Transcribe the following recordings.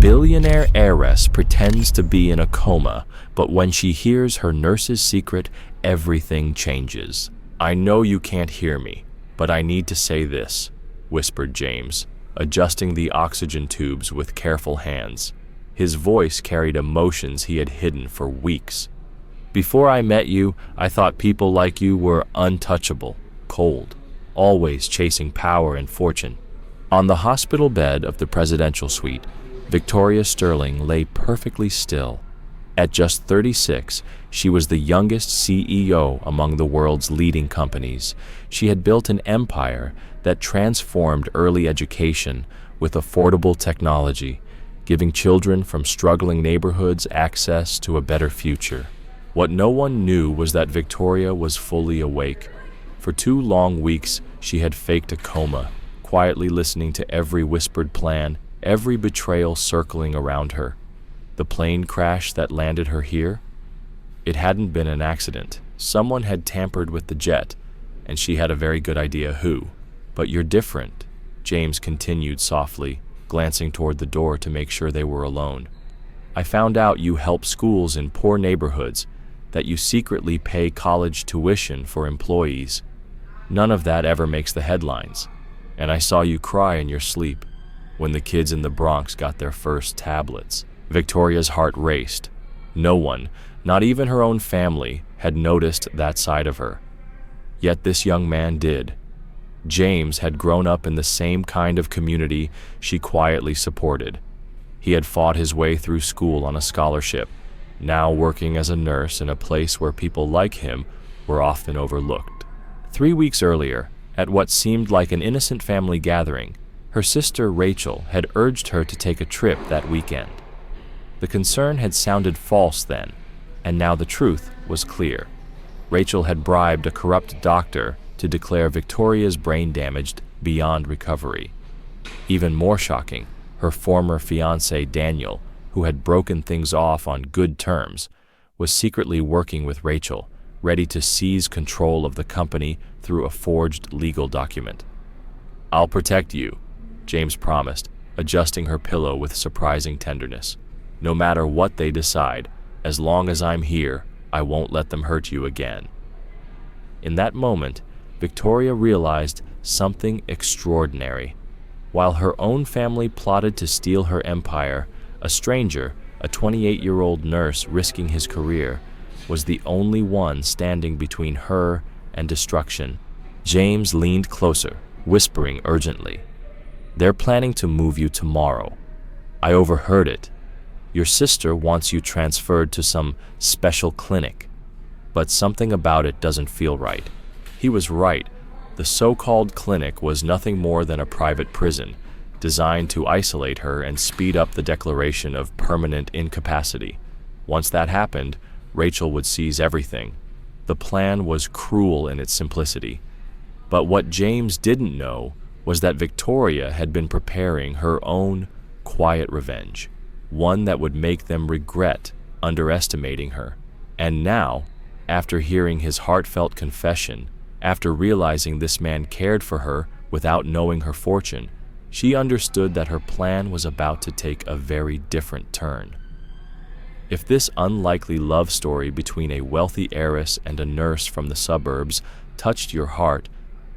billionaire heiress pretends to be in a coma, but when she hears her nurse's secret, everything changes. "I know you can't hear me, but I need to say this," whispered James, adjusting the oxygen tubes with careful hands. His voice carried emotions he had hidden for weeks. "Before I met you, I thought people like you were untouchable, cold, always chasing power and fortune." On the hospital bed of the presidential suite, Victoria Sterling lay perfectly still. At just 36, she was the youngest CEO among the world's leading companies. She had built an empire that transformed early education with affordable technology, giving children from struggling neighborhoods access to a better future. What no one knew was that Victoria was fully awake. For 2 long weeks, she had faked a coma, quietly listening to every whispered plan, every betrayal circling around her. The plane crash that landed her here? It hadn't been an accident. Someone had tampered with the jet, and she had a very good idea who. "But you're different," James continued softly, glancing toward the door to make sure they were alone. "I found out you help schools in poor neighborhoods, that you secretly pay college tuition for employees. None of that ever makes the headlines. And I saw you cry in your sleep when the kids in the Bronx got their first tablets." Victoria's heart raced. No one, not even her own family, had noticed that side of her. Yet this young man did. James had grown up in the same kind of community she quietly supported. He had fought his way through school on a scholarship, now working as a nurse in a place where people like him were often overlooked. 3 weeks earlier, at what seemed like an innocent family gathering, her sister Rachel had urged her to take a trip that weekend. The concern had sounded false then, and now the truth was clear. Rachel had bribed a corrupt doctor to declare Victoria's brain damaged beyond recovery. Even more shocking, her former fiancé Daniel, who had broken things off on good terms, was secretly working with Rachel, ready to seize control of the company through a forged legal document. "I'll protect you," James promised, adjusting her pillow with surprising tenderness. "No matter what they decide, as long as I'm here, I won't let them hurt you again." In that moment, Victoria realized something extraordinary. While her own family plotted to steal her empire, a stranger, a 28-year-old nurse risking his career, was the only one standing between her and destruction. James leaned closer, whispering urgently, "They're planning to move you tomorrow. I overheard it. Your sister wants you transferred to some special clinic, but something about it doesn't feel right." He was right. The so-called clinic was nothing more than a private prison, designed to isolate her and speed up the declaration of permanent incapacity. Once that happened, Rachel would seize everything. The plan was cruel in its simplicity. But what James didn't know was that Victoria had been preparing her own quiet revenge, one that would make them regret underestimating her. And now, after hearing his heartfelt confession, after realizing this man cared for her without knowing her fortune, she understood that her plan was about to take a very different turn. If this unlikely love story between a wealthy heiress and a nurse from the suburbs touched your heart,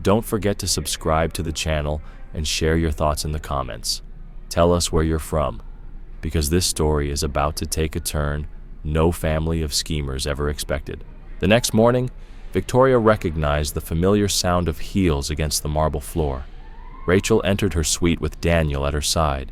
don't forget to subscribe to the channel and share your thoughts in the comments. Tell us where you're from, because this story is about to take a turn no family of schemers ever expected. The next morning, Victoria recognized the familiar sound of heels against the marble floor. Rachel entered her suite with Daniel at her side.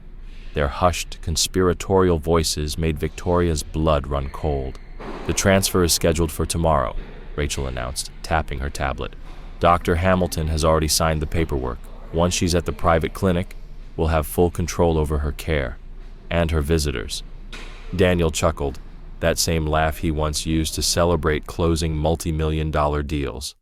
Their hushed, conspiratorial voices made Victoria's blood run cold. "The transfer is scheduled for tomorrow," Rachel announced, tapping her tablet. "Dr. Hamilton has already signed the paperwork. Once she's at the private clinic, we'll have full control over her care and her visitors." Daniel chuckled, that same laugh he once used to celebrate closing multi-million-dollar deals.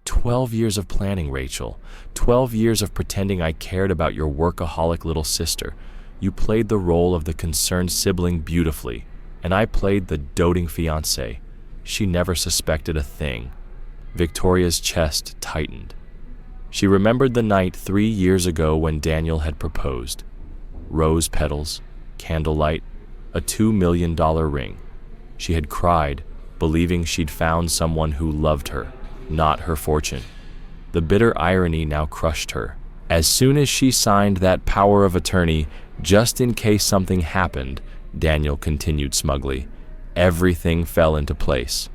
12 years of planning, Rachel. 12 years of pretending I cared about your workaholic little sister. You played the role of the concerned sibling beautifully, and I played the doting fiancé. She never suspected a thing. Victoria's chest tightened. She remembered the night 3 years ago when Daniel had proposed. Rose petals, candlelight, a $2 million ring. She had cried, believing she'd found someone who loved her, not her fortune. The bitter irony now crushed her. As soon as she signed that power of attorney, just in case something happened, Daniel continued smugly, everything fell into place.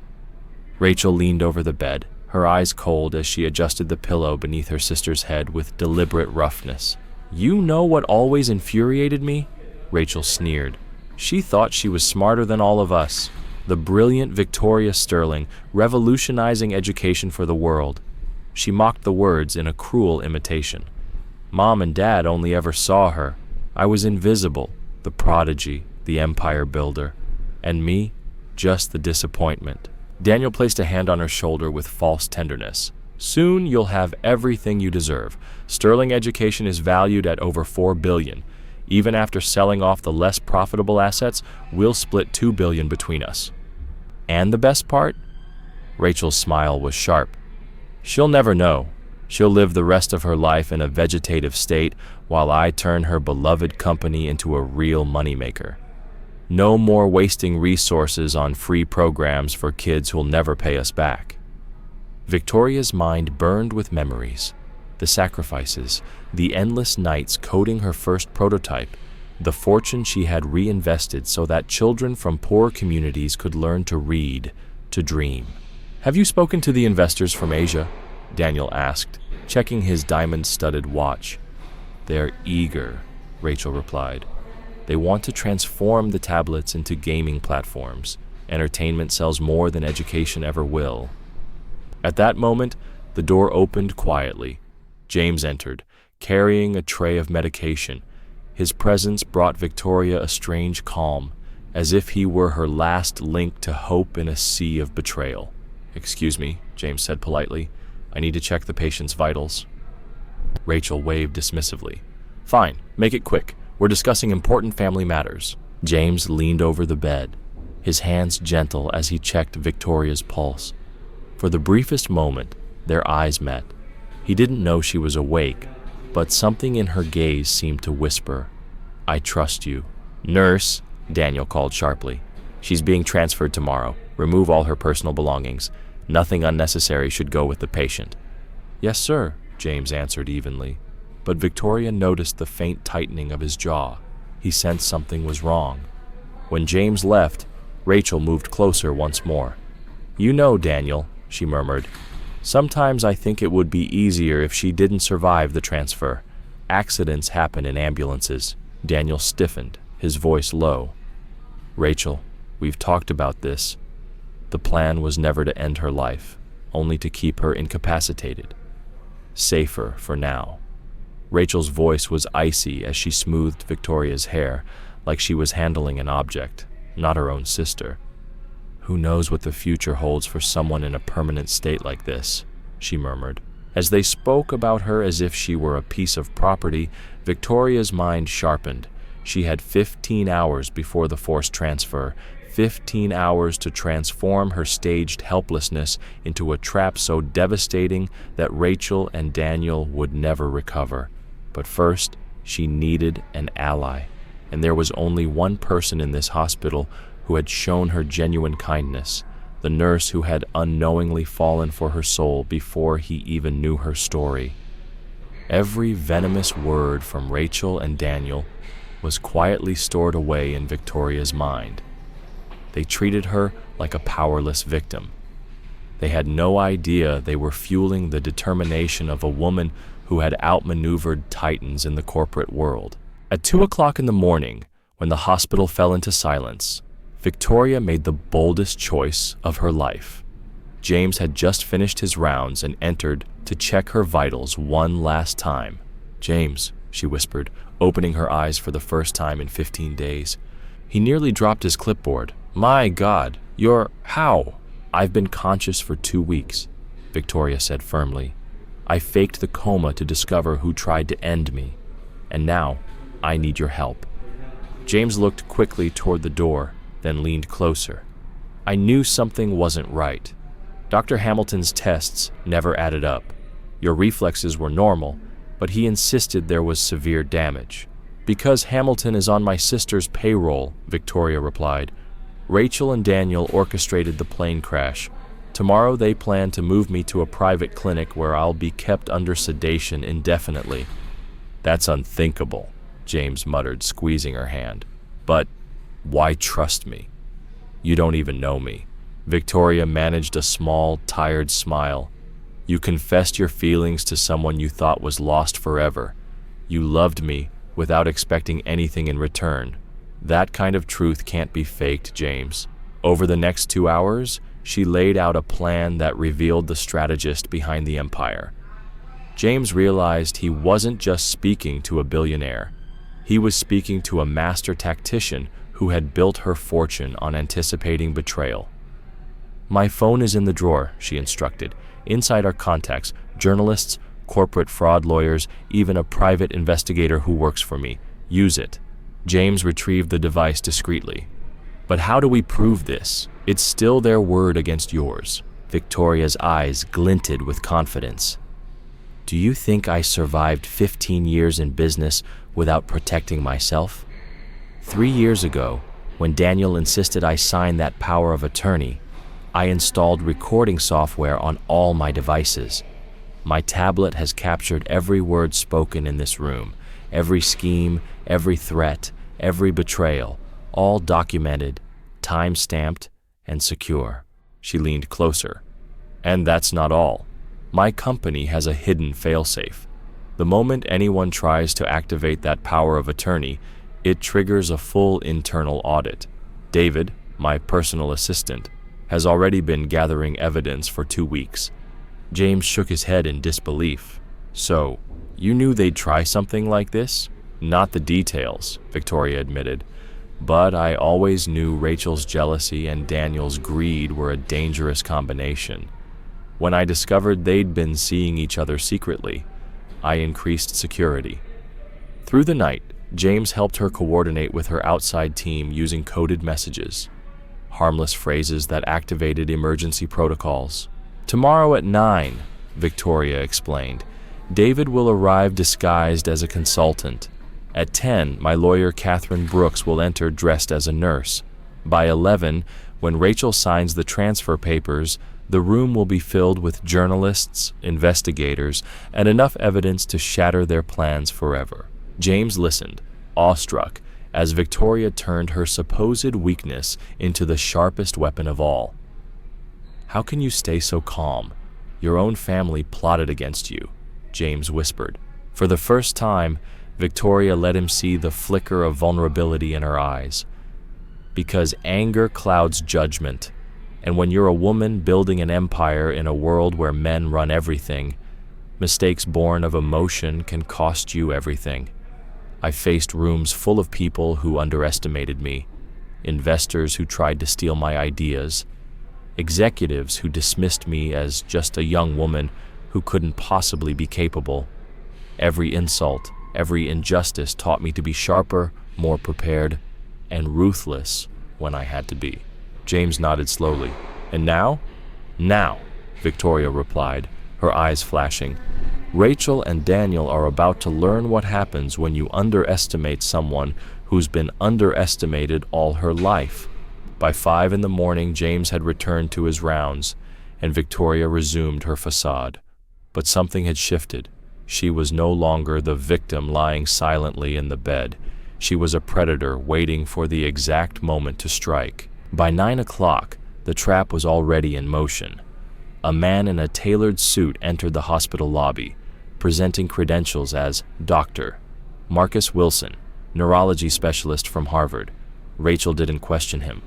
Rachel leaned over the bed, her eyes cold as she adjusted the pillow beneath her sister's head with deliberate roughness. "You know what always infuriated me?" Rachel sneered. She thought she was smarter than all of us. The brilliant Victoria Sterling, revolutionizing education for the world. She mocked the words in a cruel imitation. Mom and Dad only ever saw her. I was invisible, the prodigy, the empire builder. And me, just the disappointment. Daniel placed a hand on her shoulder with false tenderness. "Soon you'll have everything you deserve. Sterling education is valued at over $4 billion. Even after selling off the less profitable assets, we'll split $2 billion between us." And the best part? Rachel's smile was sharp. "She'll never know. She'll live the rest of her life in a vegetative state while I turn her beloved company into a real moneymaker. No more wasting resources on free programs for kids who'll never pay us back." Victoria's mind burned with memories. The sacrifices, the endless nights coding her first prototype, the fortune she had reinvested so that children from poor communities could learn to read, to dream. "Have you spoken to the investors from Asia?" Daniel asked, checking his diamond-studded watch. "They're eager," Rachel replied. "They want to transform the tablets into gaming platforms. Entertainment sells more than education ever will." At that moment, the door opened quietly. James entered, carrying a tray of medication. His presence brought Victoria a strange calm, as if he were her last link to hope in a sea of betrayal. "Excuse me," James said politely. "I need to check the patient's vitals." Rachel waved dismissively. "Fine, make it quick. We're discussing important family matters." James leaned over the bed, his hands gentle as he checked Victoria's pulse. For the briefest moment, their eyes met. He didn't know she was awake, but something in her gaze seemed to whisper, "I trust you." "Nurse," Daniel called sharply. "She's being transferred tomorrow. Remove all her personal belongings. Nothing unnecessary should go with the patient." "Yes, sir," James answered evenly. But Victoria noticed the faint tightening of his jaw. He sensed something was wrong. When James left, Rachel moved closer once more. "You know, Daniel," she murmured, "sometimes I think it would be easier if she didn't survive the transfer. Accidents happen in ambulances." Daniel stiffened, his voice low. "Rachel, we've talked about this. The plan was never to end her life, only to keep her incapacitated. Safer for now." Rachel's voice was icy as she smoothed Victoria's hair, like she was handling an object, not her own sister. "Who knows what the future holds for someone in a permanent state like this," she murmured. As they spoke about her as if she were a piece of property, Victoria's mind sharpened. She had 15 hours before the forced transfer, 15 hours to transform her staged helplessness into a trap so devastating that Rachel and Daniel would never recover. But first, she needed an ally, and there was only one person in this hospital who had shown her genuine kindness, the nurse who had unknowingly fallen for her soul before he even knew her story. Every venomous word from Rachel and Daniel was quietly stored away in Victoria's mind. They treated her like a powerless victim. They had no idea they were fueling the determination of a woman who had outmaneuvered titans in the corporate world. At 2 o'clock in the morning, when the hospital fell into silence, Victoria made the boldest choice of her life. James had just finished his rounds and entered to check her vitals one last time. "James," she whispered, opening her eyes for the first time in 15 days. He nearly dropped his clipboard. "My God, how?" "I've been conscious for 2 weeks," Victoria said firmly. "I faked the coma to discover who tried to end me. And now, I need your help." James looked quickly toward the door, then leaned closer. "I knew something wasn't right. Dr. Hamilton's tests never added up. Your reflexes were normal, but he insisted there was severe damage. Because Hamilton is on my sister's payroll, Victoria replied. Rachel and Daniel orchestrated the plane crash. Tomorrow they plan to move me to a private clinic where I'll be kept under sedation indefinitely. That's unthinkable, James muttered, squeezing her hand. But why trust me? You don't even know me. Victoria managed a small, tired smile. You confessed your feelings to someone you thought was lost forever. You loved me without expecting anything in return. That kind of truth can't be faked, James. Over the next 2 hours, she laid out a plan that revealed the strategist behind the empire. James realized he wasn't just speaking to a billionaire. He was speaking to a master tactician who had built her fortune on anticipating betrayal. My phone is in the drawer, she instructed. Inside are contacts, journalists, corporate fraud lawyers, even a private investigator who works for me. Use it. James retrieved the device discreetly. But how do we prove this? It's still their word against yours. Victoria's eyes glinted with confidence. Do you think I survived 15 years in business without protecting myself? 3 years ago, when Daniel insisted I sign that power of attorney, I installed recording software on all my devices. My tablet has captured every word spoken in this room, every scheme, every threat, every betrayal, all documented, time-stamped, and secure. She leaned closer. And that's not all. My company has a hidden failsafe. The moment anyone tries to activate that power of attorney, it triggers a full internal audit. David, my personal assistant, has already been gathering evidence for 2 weeks. James shook his head in disbelief. So, you knew they'd try something like this? Not the details, Victoria admitted. But I always knew Rachel's jealousy and Daniel's greed were a dangerous combination. When I discovered they'd been seeing each other secretly, I increased security. Through the night, James helped her coordinate with her outside team using coded messages, harmless phrases that activated emergency protocols. Tomorrow at 9, Victoria explained, David will arrive disguised as a consultant. At 10, my lawyer Catherine Brooks will enter dressed as a nurse. By 11, when Rachel signs the transfer papers, the room will be filled with journalists, investigators, and enough evidence to shatter their plans forever. James listened, awestruck, as Victoria turned her supposed weakness into the sharpest weapon of all. How can you stay so calm? Your own family plotted against you, James whispered. For the first time, Victoria let him see the flicker of vulnerability in her eyes. Because anger clouds judgment, and when you're a woman building an empire in a world where men run everything, mistakes born of emotion can cost you everything. I faced rooms full of people who underestimated me, investors who tried to steal my ideas, executives who dismissed me as just a young woman who couldn't possibly be capable. Every insult, every injustice taught me to be sharper, more prepared, and ruthless when I had to be. James nodded slowly. And now? Now, Victoria replied, her eyes flashing. Rachel and Daniel are about to learn what happens when you underestimate someone who's been underestimated all her life. By 5 in the morning, James had returned to his rounds, and Victoria resumed her facade. But something had shifted. She was no longer the victim lying silently in the bed. She was a predator waiting for the exact moment to strike. By 9 o'clock, the trap was already in motion. A man in a tailored suit entered the hospital lobby, presenting credentials as Dr. Marcus Wilson, neurology specialist from Harvard. Rachel didn't question him.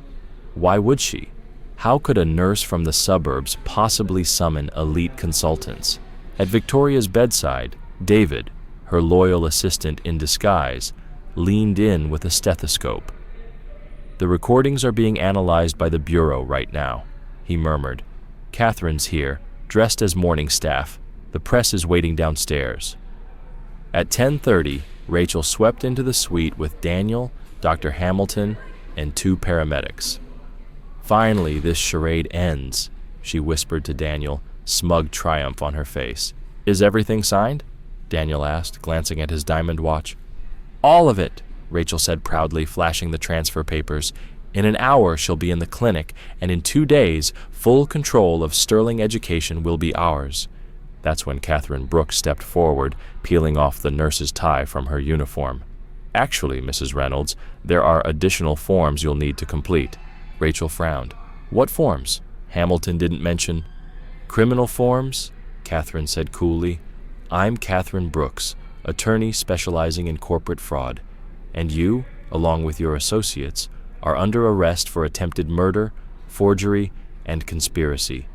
Why would she? How could a nurse from the suburbs possibly summon elite consultants? At Victoria's bedside, David, her loyal assistant in disguise, leaned in with a stethoscope. The recordings are being analyzed by the Bureau right now, he murmured. Catherine's here, dressed as morning staff. The press is waiting downstairs. At 10:30, Rachel swept into the suite with Daniel, Dr. Hamilton, and 2 paramedics. Finally, this charade ends, she whispered to Daniel, smug triumph on her face. Is everything signed? Daniel asked, glancing at his diamond watch. All of it, Rachel said proudly, flashing the transfer papers. In an hour, she'll be in the clinic, and in 2 days, full control of Sterling education will be ours. That's when Catherine Brooks stepped forward, peeling off the nurse's tie from her uniform. Actually, Mrs. Reynolds, there are additional forms you'll need to complete. Rachel frowned. What forms? Hamilton didn't mention. Criminal forms? Catherine said coolly. I'm Catherine Brooks, attorney specializing in corporate fraud. And you, along with your associates, are under arrest for attempted murder, forgery, and conspiracy.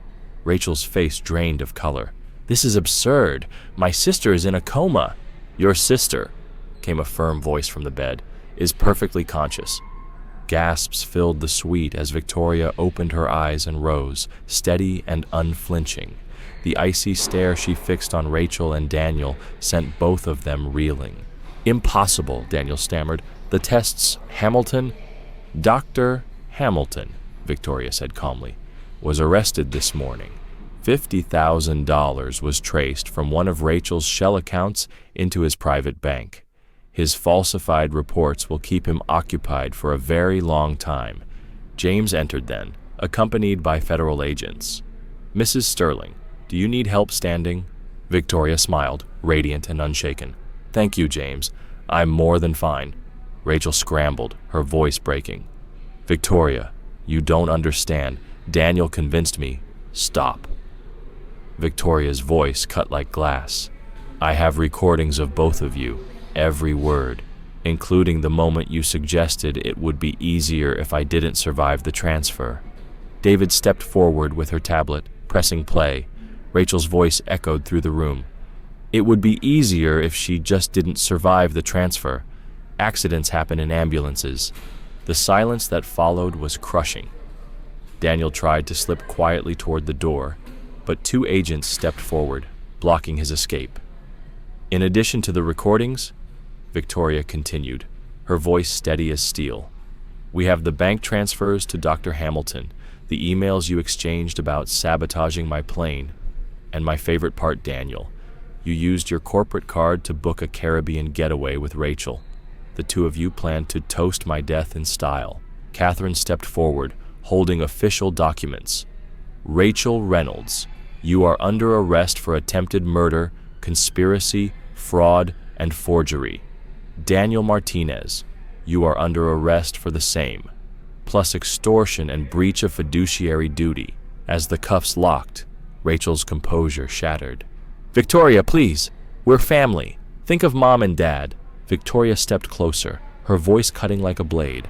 Rachel's face drained of color. This is absurd. My sister is in a coma. Your sister, came a firm voice from the bed, is perfectly conscious. Gasps filled the suite as Victoria opened her eyes and rose, steady and unflinching. The icy stare she fixed on Rachel and Daniel sent both of them reeling. Impossible, Daniel stammered. The tests, Hamilton? Dr. Hamilton, Victoria said calmly, was arrested this morning. $50,000 was traced from one of Rachel's shell accounts into his private bank. His falsified reports will keep him occupied for a very long time. James entered then, accompanied by federal agents. Mrs. Sterling, do you need help standing? Victoria smiled, radiant and unshaken. Thank you, James. I'm more than fine. Rachel scrambled, her voice breaking. Victoria, you don't understand. Daniel convinced me. Stop. Victoria's voice cut like glass. I have recordings of both of you, every word, including the moment you suggested it would be easier if I didn't survive the transfer. David stepped forward with her tablet, pressing play. Rachel's voice echoed through the room. It would be easier if she just didn't survive the transfer. Accidents happen in ambulances. The silence that followed was crushing. Daniel tried to slip quietly toward the door, but 2 agents stepped forward, blocking his escape. In addition to the recordings, Victoria continued, her voice steady as steel. We have the bank transfers to Dr. Hamilton, the emails you exchanged about sabotaging my plane, and my favorite part, Daniel. You used your corporate card to book a Caribbean getaway with Rachel. The 2 of you planned to toast my death in style. Catherine stepped forward, holding official documents. Rachel Reynolds, you are under arrest for attempted murder, conspiracy, fraud, and forgery. Daniel Martinez, you are under arrest for the same, plus extortion and breach of fiduciary duty. As the cuffs locked, Rachel's composure shattered. Victoria, please. We're family. Think of Mom and Dad. Victoria stepped closer, her voice cutting like a blade.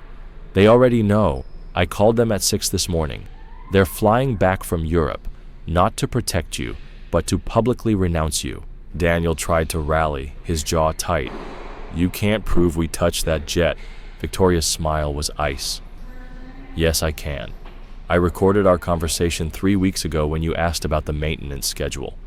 They already know. I called them at 6 this morning. They're flying back from Europe, not to protect you, but to publicly renounce you. Daniel tried to rally, his jaw tight. You can't prove we touched that jet. Victoria's smile was ice. Yes, I can. I recorded our conversation 3 weeks ago when you asked about the maintenance schedule.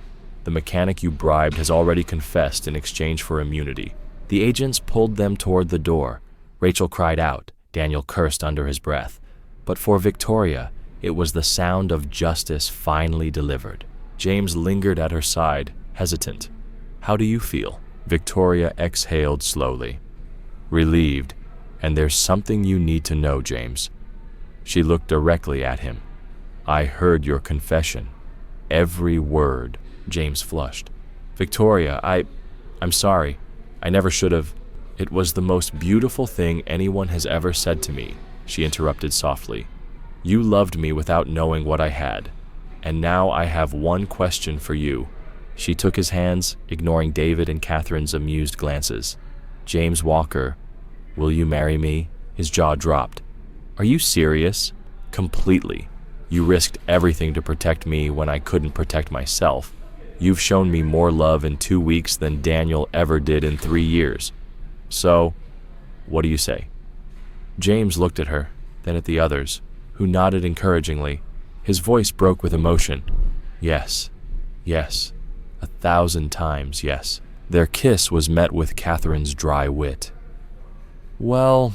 The mechanic you bribed has already confessed in exchange for immunity. The agents pulled them toward the door. Rachel cried out. Daniel cursed under his breath. But for Victoria, it was the sound of justice finally delivered. James lingered at her side, hesitant. How do you feel? Victoria exhaled slowly. Relieved. And there's something you need to know, James. She looked directly at him. I heard your confession. Every word. James flushed. Victoria, I'm sorry. I never should have. It was the most beautiful thing anyone has ever said to me, she interrupted softly. You loved me without knowing what I had. And now I have one question for you. She took his hands, ignoring David and Catherine's amused glances. James Walker, will you marry me? His jaw dropped. Are you serious? Completely. You risked everything to protect me when I couldn't protect myself. You've shown me more love in 2 weeks than Daniel ever did in 3 years. So, what do you say? James looked at her, then at the others, who nodded encouragingly. His voice broke with emotion. Yes, yes, 1,000 times yes. Their kiss was met with Catherine's dry wit. Well,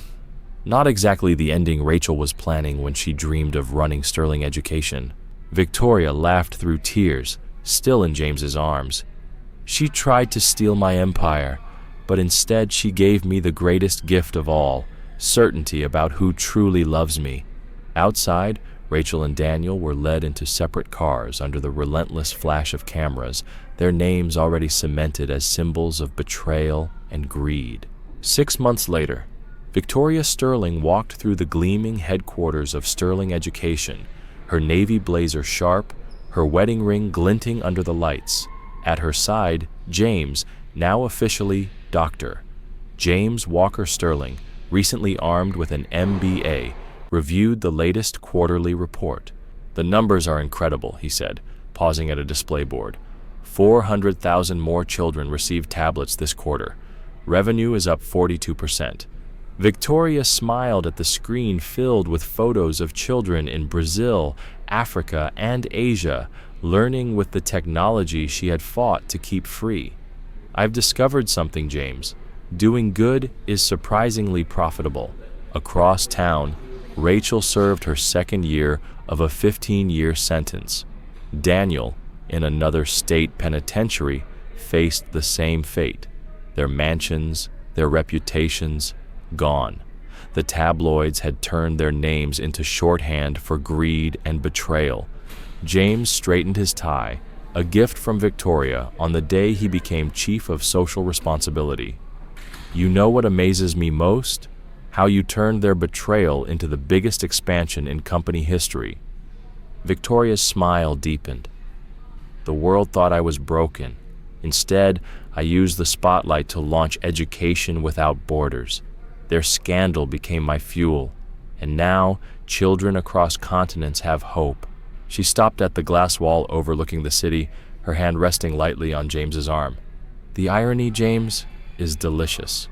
not exactly the ending Rachel was planning when she dreamed of running Sterling education. Victoria laughed through tears, still in James's arms. She tried to steal my empire, but instead she gave me the greatest gift of all, certainty about who truly loves me. Outside, Rachel and Daniel were led into separate cars under the relentless flash of cameras, their names already cemented as symbols of betrayal and greed. 6 months later, Victoria Sterling walked through the gleaming headquarters of Sterling Education, her navy blazer sharp, her wedding ring glinting under the lights. At her side, James, now officially Dr. James Walker Sterling, recently armed with an MBA, reviewed the latest quarterly report. "The numbers are incredible," he said, pausing at a display board. 400,000 more children received tablets this quarter. Revenue is up 42%. Victoria smiled at the screen filled with photos of children in Brazil, Africa, and Asia, learning with the technology she had fought to keep free. "I've discovered something, James. Doing good is surprisingly profitable." Across town, Rachel served her second year of a 15-year sentence. Daniel, in another state penitentiary, faced the same fate. Their mansions, their reputations, gone. The tabloids had turned their names into shorthand for greed and betrayal. James straightened his tie, a gift from Victoria on the day he became chief of social responsibility. "You know what amazes me most? How you turned their betrayal into the biggest expansion in company history." Victoria's smile deepened. "The world thought I was broken. Instead, I used the spotlight to launch Education Without Borders. Their scandal became my fuel, and now children across continents have hope." She stopped at the glass wall overlooking the city, her hand resting lightly on James's arm. "The irony, James, is delicious.